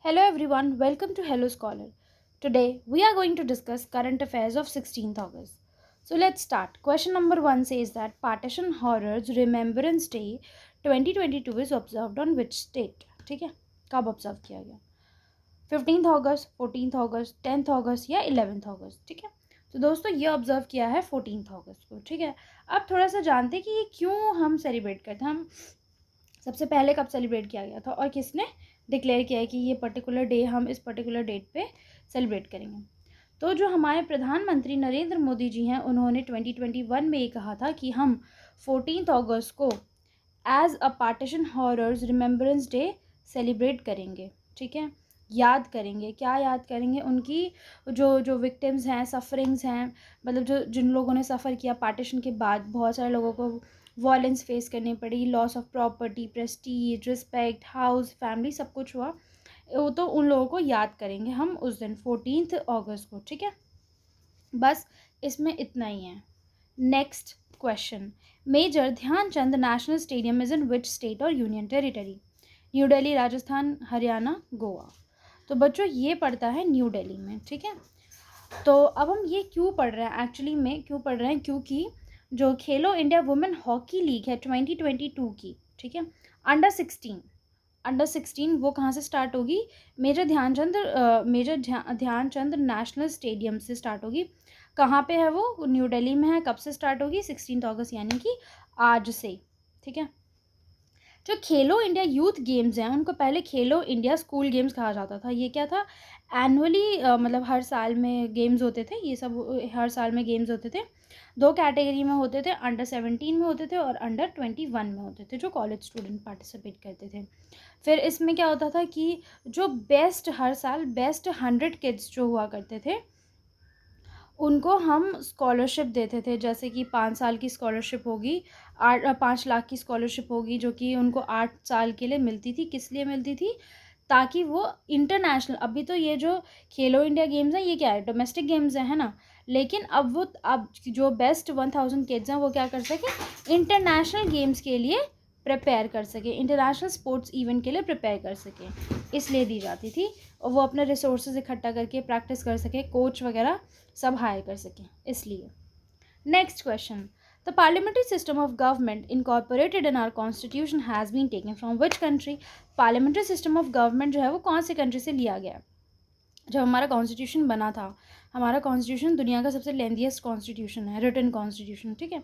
Hello everyone, welcome to Hello Scholar. Today we are going to discuss current affairs of 16th August. So let's start. Question number 1 says that Partition Horrors Remembrance Day 2022 is observed on which state? ठीक है, कब observe किया गया? 15th अगस्त, 14th अगस्त, 10th अगस्त या 11th अगस्त? ठीक है, तो दोस्तों ये ऑब्जर्व किया है 14th अगस्त को. ठीक है, अब थोड़ा सा जानते हैं कि ये क्यों हम सेलिब्रेट करते हैं. हम सबसे पहले कब सेलिब्रेट किया गया था और किसने डिक्लेयर किया है कि ये पर्टिकुलर डे हम इस पर्टिकुलर डेट पे सेलिब्रेट करेंगे. तो जो हमारे प्रधानमंत्री नरेंद्र मोदी जी हैं उन्होंने 2021 में ये कहा था कि हम 14th अगस्त को as a partition horrors remembrance day celebrate करेंगे. ठीक है, याद करेंगे. क्या याद करेंगे? उनकी जो जो विक्टिम्स हैं, सफरिंग्स हैं, मतलब जो जिन लोगों ने सफ़र किया पार्टीशन के बाद. बहुत सारे लोगों को वॉयलेंस फेस करनी पड़ी, loss of property, Prestige, respect, house, family, सब कुछ हुआ. वो तो उन लोगों को याद करेंगे हम उस दिन 14th अगस्त को. ठीक है, बस इसमें इतना ही है. Next question. Major Dhyan Chand national stadium is in which state और union territory? New Delhi, Rajasthan, Haryana, Goa. तो बच्चों ये पड़ता है न्यू दिल्ली में. ठीक है, तो अब हम ये क्यों पढ़ रहे हैं? एक्चुअली में क्यों पढ़ रहे हैं? क्योंकि जो खेलो इंडिया वुमेन हॉकी लीग है 2022 की, ठीक है, अंडर 16 वो कहाँ से स्टार्ट होगी? मेजर ध्यानचंद नेशनल स्टेडियम से स्टार्ट होगी. कहाँ पे है वो? न्यू दिल्ली में है. कब से स्टार्ट होगी? 16 अगस्त, यानी कि आज से. ठीक है, जो खेलो इंडिया यूथ गेम्स हैं उनको पहले खेलो इंडिया स्कूल गेम्स कहा जाता था. ये क्या था? एनुअली मतलब हर साल में गेम्स होते थे. ये सब हर साल में गेम्स होते थे. दो कैटेगरी में होते थे, अंडर 17 में होते थे और अंडर 21 में होते थे, जो कॉलेज स्टूडेंट पार्टिसिपेट करते थे. फिर इसमें क्या होता था कि जो हर साल बेस्ट 100 किड्स जो हुआ करते थे उनको हम स्कॉलरशिप देते थे. जैसे कि 5 साल की स्कॉलरशिप होगी, 5 लाख की स्कॉलरशिप होगी, जो कि उनको 8 साल के लिए मिलती थी. किस लिए मिलती थी? ताकि वो इंटरनेशनल, अभी तो ये जो खेलो इंडिया गेम्स हैं ये क्या है? डोमेस्टिक गेम्स है ना. लेकिन अब जो बेस्ट 1000 किड्स हैं वो क्या कर सके? इंटरनेशनल गेम्स के लिए प्रिपेयर कर सके, इंटरनेशनल स्पोर्ट्स इवेंट के लिए प्रिपेयर कर सके, इसलिए दी जाती थी. और वो अपने रिसोर्सेज इकट्ठा करके प्रैक्टिस कर सके, कोच वगैरह सब हायर कर सकें, इसलिए. Next question. The parliamentary system of government incorporated in our constitution has been taken from which country? Parliamentary system of government जो है वो कौन सी कंट्री से लिया गया? जब हमारा कॉन्स्टिट्यूशन बना था, हमारा कॉन्स्टिट्यूशन दुनिया का सबसे लेंथीएस्ट कॉन्स्टिट्यूशन है, रिटन कॉन्स्टिट्यूशन. ठीक है,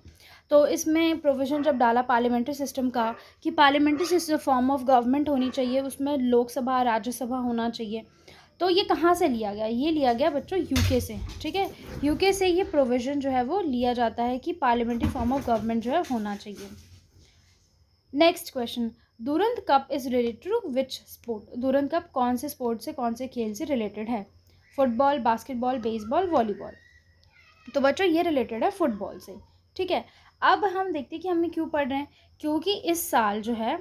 तो इसमें प्रोविज़न जब डाला पार्लियामेंट्री सिस्टम का कि parliamentary system form of government होनी चाहिए, उसमें लोकसभा राज्यसभा होना चाहिए. तो ये कहाँ से लिया गया? ये लिया गया बच्चों यूके से. ठीक है, यूके से ये प्रोविज़न जो है वो लिया जाता है कि पार्लियामेंट्री फॉर्म ऑफ गवर्नमेंट जो है होना चाहिए. Next question. Durand cup is related to which sport? Durand cup कौन से स्पोर्ट से, कौन से खेल से रिलेटेड है? Football, basketball, baseball, volleyball. तो बच्चों ये रिलेटेड है फुटबॉल से. ठीक है, अब हम देखते हैं कि हमें क्यों पढ़ रहे हैं. क्योंकि इस साल जो है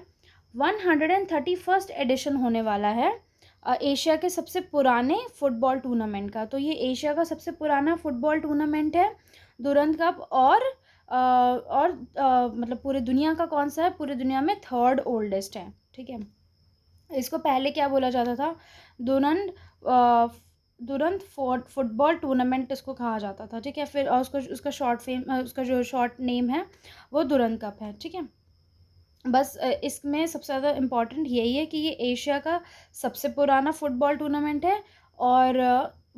131st एडिशन होने वाला है एशिया के सबसे पुराने फुटबॉल टूर्नामेंट का. तो ये एशिया का सबसे पुराना फुटबॉल टूर्नामेंट है दुरंत कप. और मतलब पूरे दुनिया का कौन सा है? पूरे दुनिया में 3rd ओल्डेस्ट है. ठीक है, इसको पहले क्या बोला जाता था? दुरंत फुटबॉल टूर्नामेंट इसको कहा जाता था. ठीक है, फिर उसका उसका जो शॉर्ट नेम है वो दुरंत कप है. ठीक है, बस इसमें सबसे ज़्यादा इम्पॉर्टेंट यही है कि ये एशिया का सबसे पुराना फुटबॉल टूर्नामेंट है और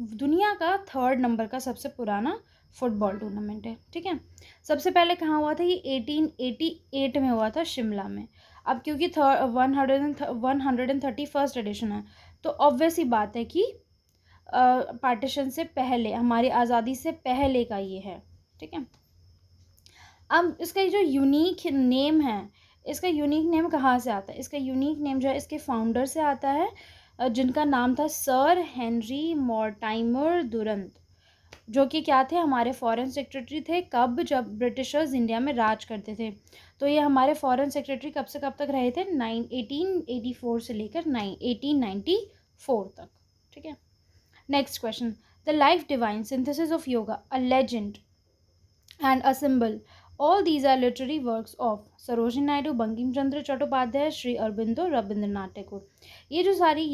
दुनिया का 3rd नंबर का सबसे पुराना फुटबॉल टूर्नामेंट है. ठीक है, सबसे पहले कहाँ हुआ था? ये 1888 में हुआ था, शिमला में. अब क्योंकि 131st एडिशन है तो ऑब्वियस ही बात है कि पार्टीशन से पहले, हमारी आज़ादी से पहले का ये है. ठीक है, अब इसका जो यूनिक नेम है, इसका यूनिक नेम कहाँ से आता है? इसका यूनिक नेम जो है इसके फाउंडर से आता है, जिनका नाम था सर हेनरी मॉर्टाइमर दुरंत, जो कि क्या थे? हमारे फॉरेन सेक्रेटरी थे. कब? जब ब्रिटिशर्स इंडिया में राज करते थे. तो ये हमारे फॉरेन सेक्रेटरी कब से कब तक रहे थे? 1884 से लेकर 1894 तक. ठीक है, next question. The life divine synthesis of yoga, a legend and a symbol all these are literary works of Sarojini Naidu, Bankim Chandra Chattopadhyay, Shri Aurobindo, Rabindranath Tagore. ये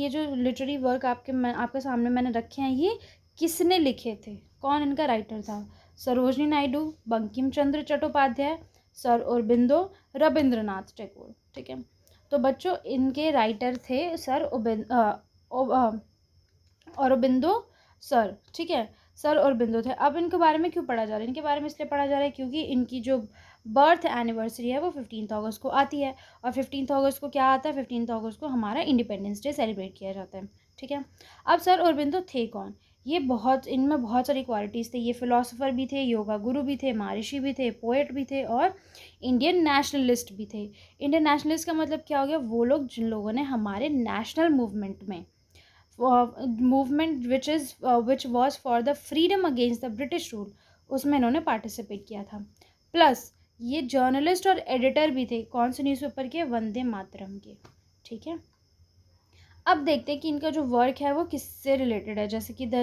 जो लिटरेरी वर्क आपके सामने मैंने रखे हैं, ये किसने लिखे थे, कौन इनका राइटर था? सरोजिनी नायडू, बंकिम चंद्र चट्टोपाध्याय, सर अरबिंदो, रविंद्रनाथ टैगोर। ठीक है, तो बच्चों इनके राइटर थे सर अरबिंदो सर। ठीक है, सर अरबिंदो थे। अब इनके बारे में क्यों पढ़ा जा रहा है? इनके बारे में इसलिए पढ़ा जा रहा है क्योंकि इनकी जो बर्थ एनिवर्सरी है वो 15 अगस्त को आती है, और 15 अगस्त को क्या आता है? 15 अगस्त को हमारा इंडिपेंडेंस डे सेलिब्रेट किया जाता है। ठीक है, अब सर अरबिंदो थे कौन? ये इनमें बहुत सारी क्वालिटीज़ थे। ये फिलोसोफर भी थे, योगा गुरु भी थे, महर्षि भी थे, पोएट भी थे, और इंडियन नेशनलिस्ट भी थे। इंडियन नेशनलिस्ट का मतलब क्या हो गया? वो लोग जिन लोगों ने हमारे नेशनल मूवमेंट में which was for the freedom against the British rule, उसमें इन्होंने पार्टिसिपेट किया था। प्लस ये जर्नलिस्ट और एडिटर भी थे। कौन से न्यूज़पेपर के? वंदे मातरम के। ठीक है, अब देखते हैं कि इनका जो वर्क है वो किससे रिलेटेड है। जैसे कि द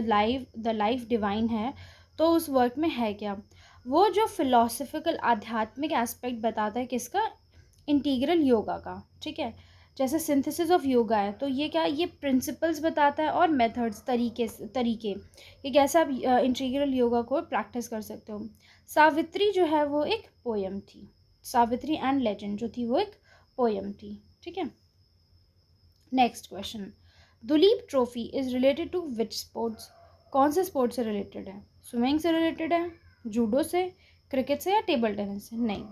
लाइफ डिवाइन है, तो उस वर्क में है क्या? वो जो फिलोसफिकल आध्यात्मिक एस्पेक्ट बताता है किसका? इंटीग्रल योगा का। ठीक है, जैसे सिंथेसिस ऑफ योगा है, तो ये क्या? ये प्रिंसिपल्स बताता है और मेथड्स, तरीके कि कैसे आप इंटीग्रल योगा को प्रैक्टिस कर सकते हो। सावित्री जो है वो एक पोयम थी। सावित्री एंड लेजेंड जो थी वो एक पोयम थी। ठीक है, next question, Duleep trophy is related to which sports? कौन से स्पोर्ट्स से रिलेटेड है? स्विमिंग से रिलेटेड है, जूडो से, क्रिकेट से, या टेबल टेनिस से? नहीं,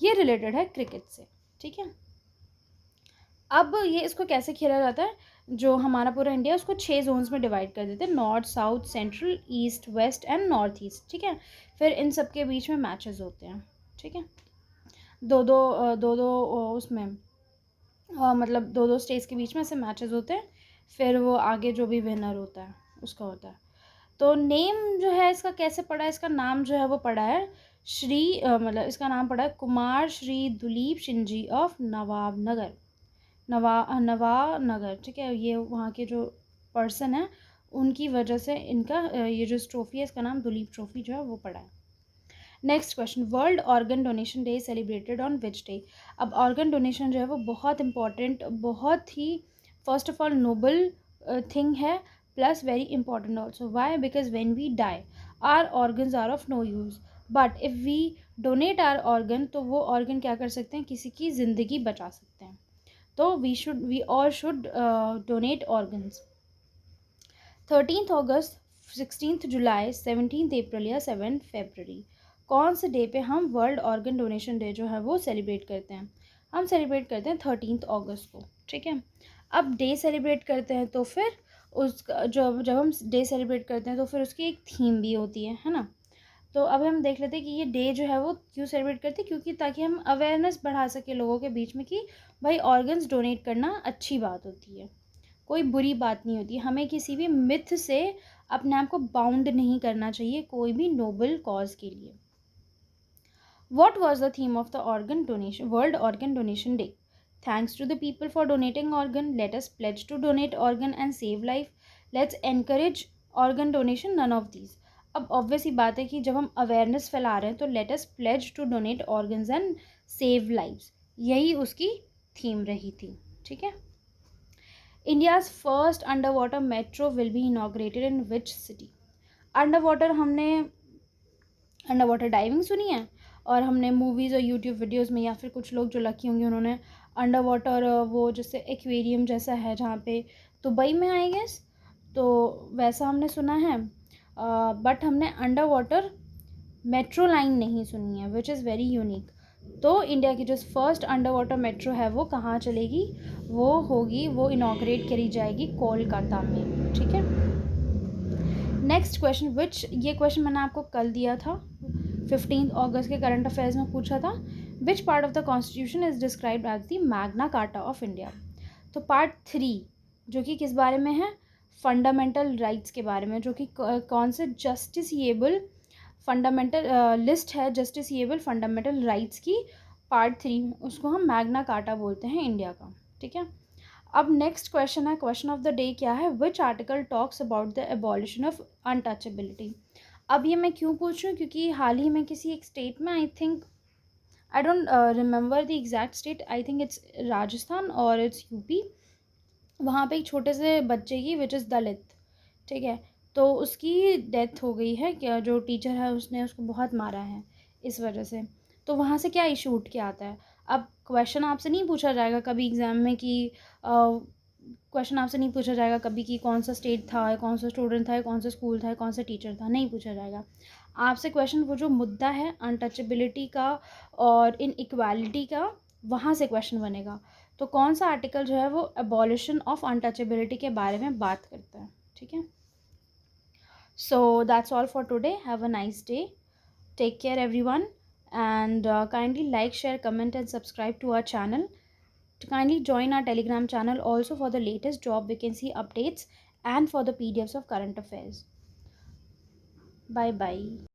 ये रिलेटेड है क्रिकेट से। ठीक है, अब ये इसको कैसे खेला जाता है? जो हमारा पूरा इंडिया उसको 6 जोन्स में डिवाइड कर देते हैं, north, south, central, east, west and north east. ठीक है, फिर इन सब के बीच में मैचेस होते हैं। ठीक है, दो दो उसमें मतलब दो स्टेट्स के बीच में ऐसे मैचेस होते हैं, फिर वो आगे जो भी विनर होता है उसका होता है। तो नेम जो है इसका कैसे पड़ा है? इसका नाम जो है वो पड़ा है मतलब इसका नाम पड़ा है कुमार श्री दुलीप शिंजी ऑफ नवानगर। ठीक है, ये वहाँ के जो पर्सन है उनकी वजह से इनका ये जो ट्रॉफी है इसका नाम दुलीप ट्रॉफी जो है वो पड़ा है। Next question, world organ donation day celebrated on which day? अब ऑर्गन डोनेशन जो है वो बहुत इंपॉर्टेंट, बहुत ही first of all noble thing है, plus very important also. Why? Because when we die our organs are of no use, but if we donate our organ, तो वो ऑर्गन क्या कर सकते हैं? किसी की ज़िंदगी बचा सकते हैं। तो we all should donate organs. 13 अगस्त, 16 जुलाई, 17 अप्रैल या 7 फरवरी, कौन से डे पे हम वर्ल्ड ऑर्गन डोनेशन डे जो है वो सेलिब्रेट करते हैं? हम सेलिब्रेट करते हैं 13 अगस्त को। ठीक है, अब डे सेलिब्रेट करते हैं तो फिर उसका जब हम डे सेलिब्रेट करते हैं तो फिर उसकी एक थीम भी होती है ना। तो अब हम देख लेते हैं कि ये डे जो है वो क्यों सेलिब्रेट करते हैं, क्योंकि ताकि हम अवेयरनेस बढ़ा सके लोगों के बीच में कि भाई ऑर्गन्स डोनेट करना अच्छी बात होती है, कोई बुरी बात नहीं होती। हमें किसी भी मिथ से अपने आप को बाउंड नहीं करना चाहिए कोई भी नोबल कॉज के लिए। What was the theme of the World Organ Donation Day? Thanks to the people for donating organ. Let us pledge to donate organ and save life. Let's encourage organ donation. None of these. अब obvious ही बात है कि जब हम awareness फैला रहे हैं तो let us pledge to donate organs and save lives, यही उसकी थीम रही थी। ठीक है, India's first underwater metro will be inaugurated in which city? Underwater diving सुनी है, और हमने मूवीज़ और यूट्यूब वीडियोस में, या फिर कुछ लोग जो लकी होंगे उन्होंने अंडर वाटर वो जैसे एक्वेरियम जैसा है जहाँ पे दुबई में आई गेस, तो वैसा हमने सुना है, बट हमने अंडर वाटर मेट्रो लाइन नहीं सुनी है, विच इज़ वेरी यूनिक। तो इंडिया की जो फर्स्ट अंडर वाटर मेट्रो है वो कहाँ चलेगी? वो इनाग्रेट करी जाएगी कोलकाता में। ठीक है, नेक्स्ट क्वेश्चन, ये क्वेश्चन मैंने आपको कल दिया था, 15 अगस्त के करंट अफेयर्स में पूछा था। Which part of the constitution is described as the Magna Carta of India? तो पार्ट 3 जो कि किस बारे में है? फंडामेंटल राइट्स के बारे में, जो कि कौन से जस्टिसएबल फंडामेंटल लिस्ट है जस्टिसएबल फंडामेंटल राइट्स की, पार्ट 3, उसको हम मैग्ना कार्टा बोलते हैं इंडिया का। ठीक है, अब नेक्स्ट क्वेश्चन है, क्वेश्चन ऑफ द डे क्या है? Which article talks about the abolition of untouchability? अब ये मैं क्यों पूछ रही हूँ, क्योंकि हाल ही में किसी एक स्टेट में, I think, I don't remember the exact state, I think it's Rajasthan और इट्स यूपी, वहाँ पे एक छोटे से बच्चे की, विच इज़ दलित, ठीक है, तो उसकी डेथ हो गई है, क्या जो टीचर है उसने उसको बहुत मारा है इस वजह से। तो वहाँ से क्या इशू उठ के आता है। अब क्वेश्चन आपसे नहीं पूछा जाएगा कभी एग्ज़ाम में कि क्वेश्चन आपसे नहीं पूछा जाएगा कभी कि कौन सा स्टेट था, कौन सा स्टूडेंट था, कौन सा स्कूल था, कौन सा टीचर था, नहीं पूछा जाएगा आपसे क्वेश्चन। वो जो मुद्दा है अनटचेबिलिटी का और इनइक्वालिटी का, वहाँ से क्वेश्चन बनेगा। तो कौन सा आर्टिकल जो है वो एबॉलिशन ऑफ अनटचेबिलिटी के बारे में बात करता है, ठीक है। So that's all for today, have a nice day, take care everyone, and kindly like, share, comment and subscribe to our channel. To kindly join our Telegram channel also for the latest job vacancy updates and for the PDFs of current affairs. Bye bye.